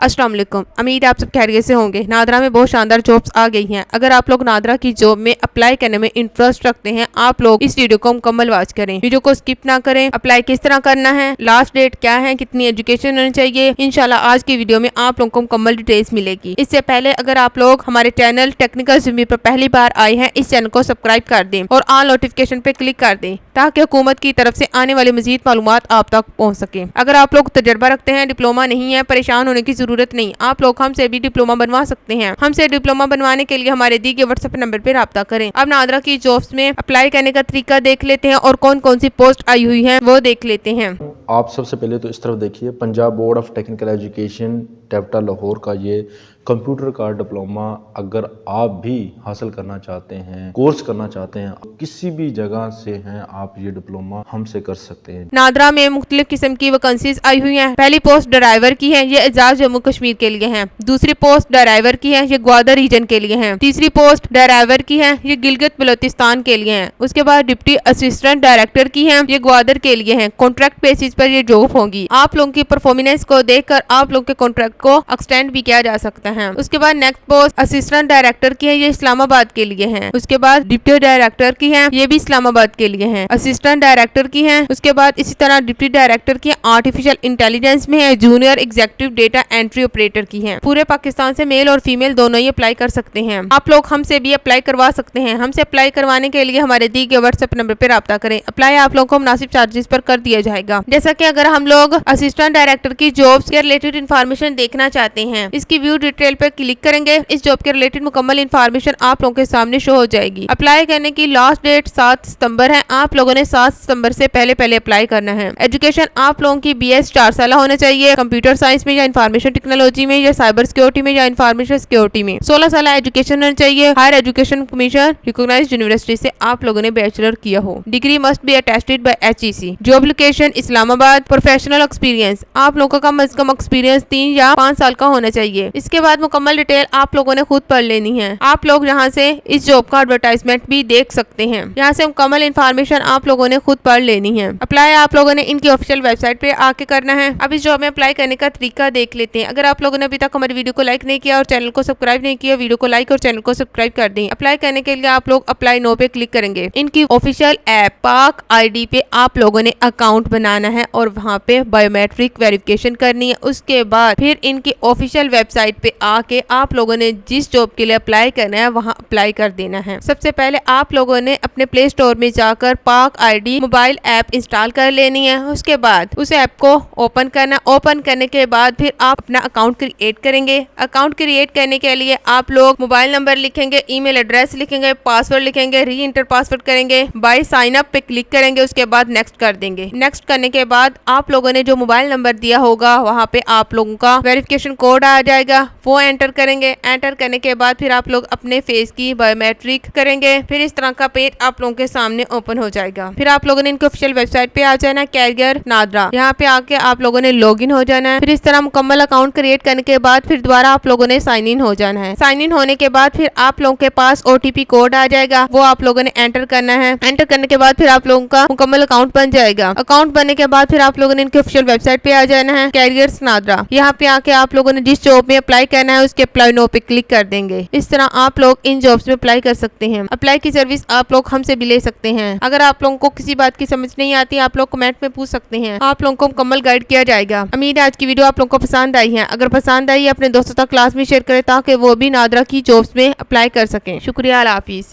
अस्सलाम वालेकुम। उम्मीद है आप सब खैरियत से होंगे। नादरा में बहुत शानदार जॉब्स आ गई हैं। अगर आप लोग नादरा की जॉब में अप्लाई करने में इंटरेस्ट रखते हैं, आप लोग इस वीडियो को मुकम्मल वॉच करें। वीडियो को स्किप ना करें। अप्लाई किस तरह करना है, लास्ट डेट क्या है, कितनी एजुकेशन होनी चाहिए, इंशाल्लाह आज की वीडियो में आप लोगों को मुकम्मल डिटेल्स मिलेगी। इससे पहले अगर आप लोग हमारे चैनल टेक्निकल ज़मीर पर पहली बार आए हैं, इस चैनल को सब्सक्राइब कर दें और ऑल नोटिफिकेशन पे क्लिक कर दें ताकि हुकूमत की तरफ से आने वाली मजीद मालूमात आप तक पहुँच सके। अगर आप लोग तजर्बा रखते हैं, डिप्लोमा नहीं है, परेशान होने की जरूरत नहीं। आप लोग हमसे भी डिप्लोमा बनवा सकते हैं। हमसे डिप्लोमा बनवाने के लिए हमारे दी के व्हाट्सएप नंबर पे राब्ता करें। अब नादरा की जॉब्स में अप्लाई करने का तरीका देख लेते हैं और कौन कौन सी पोस्ट आई हुई है वो देख लेते हैं। आप सबसे पहले तो इस तरफ देखिए, Punjab board of technical education capital Lahore का ये कंप्यूटर का डिप्लोमा अगर आप भी हासिल करना चाहते हैं, कोर्स करना चाहते हैं, किसी भी जगह से हैं, आप ये डिप्लोमा हमसे कर सकते हैं। नादरा में मुख्तलिफ किस्म की वैकेंसीज आई हुई हैं। पहली पोस्ट ड्राइवर की है, ये एजाज जम्मू कश्मीर के लिए है। दूसरी पोस्ट ड्राइवर की है, ये ग्वादर रीजन के लिए है। तीसरी पोस्ट ड्राइवर की है, ये गिलगित बलोचिस्तान के लिए है। उसके बाद डिप्टी असिस्टेंट डायरेक्टर की है, ये ग्वादर के लिए है। कॉन्ट्रैक्ट बेसिस पर ये जॉब होगी। आप लोगों की परफॉर्मेंस को देखकर आप लोगों के कॉन्ट्रैक्ट को एक्सटेंड भी किया जा सकता है। उसके बाद नेक्स्ट पोस्ट असिस्टेंट डायरेक्टर की है, ये इस्लामाबाद के लिए है। उसके बाद डिप्टी डायरेक्टर की है, ये भी इस्लामाबाद के लिए है। असिस्टेंट डायरेक्टर की है। उसके बाद इसी तरह डिप्टी डायरेक्टर की आर्टिफिशियल इंटेलिजेंस में है। Junior executive data entry operator की है। पूरे पाकिस्तान से मेल और फीमेल दोनों ही अप्लाई कर सकते हैं। आप लोग हमसे भी अप्लाई करवा सकते हैं। हमसे अप्लाई करवाने के लिए हमारे दी के व्हाट्सएप नंबर पर राब्ता करें। अप्लाई आप लोगों को मुनासिब चार्जेस पर कर दिया जाएगा। जैसा कि अगर हम लोग असिस्टेंट डायरेक्टर की जॉब्स के रिलेटेड इन्फॉर्मेशन देखना चाहते हैं, इसकी व्यू डिटेल पर क्लिक करेंगे। इस जॉब के रिलेटेड मुकम्मल इन्फॉर्मेशन आप लोगों के सामने शो हो जाएगी। अप्लाई करने की लास्ट डेट 7 सितंबर है। आप लोगों ने 7 सितंबर से पहले अप्लाई करना है। एजुकेशन आप लोगों की BS 4 साल होना चाहिए। कंप्यूटर साइंस में या इंफॉर्मेशन टेक्नोलॉजी में या साइबर सिक्योरिटी में या इंफॉर्मेशन सिक्योरिटी में 16 साल एजुकेशन होना चाहिए। Higher Education Commission recognised university से आप लोगों ने बैचलर किया हो। Degree must be attested by HEC। Job location Islamabad. Professional experience आप लोगों का कम से कम एक्सपीरियंस 3 या 5 साल का होना चाहिए। इसके बाद मुकम्मल डिटेल आप लोगों ने खुद पढ़ लेनी है। आप लोग यहाँ से इस जॉब का एडवर्टाइजमेंट भी देख सकते हैं। यहाँ से मुकम्मल इन्फॉर्मेशन आप लोगों ने खुद पढ़ लेनी है। अप्लाई आप लोगों ने इनकी ऑफिशियल वेबसाइट पे आके करना है। अब इस जॉब में अप्लाई करने का तरीका देख लेते हैं। अगर आप लोगों ने अभी तक हमारी वीडियो को लाइक नहीं किया और चैनल को सब्सक्राइब नहीं किया, वीडियो को लाइक और चैनल को सब्सक्राइब कर दें। अप्लाई करने के लिए आप लोग अप्लाई नो पे क्लिक करेंगे। इनकी ऑफिशियल ऐप पाक ID पे आप लोगों ने अकाउंट बनाना है और वहाँ पे बायोमेट्रिक वेरिफिकेशन करनी है। उसके बाद फिर इनकी ऑफिशियल वेबसाइट पे आके आप लोगों ने जिस जॉब के लिए अप्लाई करना है वहाँ अप्लाई कर देना है। सबसे पहले आप लोगों ने अपने प्ले स्टोर में जाकर पाक ID मोबाइल ऐप इंस्टॉल कर लेनी है। उसके बाद उस ऐप को ओपन करना। ओपन करने के बाद फिर आप अपना अकाउंट क्रिएट करेंगे। अकाउंट क्रिएट करने के लिए आप लोग मोबाइल नंबर लिखेंगे, ईमेल एड्रेस लिखेंगे, पासवर्ड लिखेंगे, री इंटर पासवर्ड करेंगे, बाय साइन अप पे क्लिक करेंगे। उसके बाद नेक्स्ट कर देंगे। नेक्स्ट करने के बाद आप लोगों ने जो मोबाइल नंबर दिया होगा वहाँ पे आप लोगों का वेरिफिकेशन कोड आ जाएगा, वो एंटर करेंगे। एंटर करने के बाद फिर आप लोग अपने फेस की बायोमेट्रिक करेंगे। फिर इस तरह का पेज आप लोगों के सामने ओपन हो जाएगा। फिर आप लोगों ने इनके ऑफिशियल वेबसाइट पे आ जाना है, कैरियर नादरा। यहाँ पे आके आप लोगों ने लॉगिन हो जाना है। फिर इस तरह मुकम्मल अकाउंट क्रिएट करने के बाद फिर दोबारा आप लोगों ने साइन इन हो जाना है। साइन इन होने के बाद फिर आप लोगों के पास OTP कोड आ जाएगा, वो आप लोगों ने एंटर करना है। एंटर करने के बाद फिर आप लोगों का मुकम्मल अकाउंट बन जाएगा। अकाउंट बनने के बाद फिर आप लोगों ने इनके ऑफिशियल वेबसाइट पे आ जाना है, कैरियर नादरा। यहाँ पे आके आप लोगों ने जिस जॉब में अप्लाई करना है उसके अप्लाई नो पे क्लिक कर देंगे। इस तरह आप लोग इन जॉब्स में अप्लाई कर सकते हैं। अप्लाई की सर्विस आप लोग हमसे भी ले सकते हैं। अगर आप लोगों को किसी बात की समझ नहीं आती, आप लोग कमेंट में पूछ सकते हैं। आप लोगों को मुकम्मल गाइड किया जाएगा। उम्मीद है आज की वीडियो आप लोगों को पसंद आई है। अगर पसंद आई अपने दोस्तों तक क्लास में शेयर करें ताकि वो भी नादरा की जॉब्स में अप्लाई कर सकें। शुक्रिया, अल्लाह हाफिज।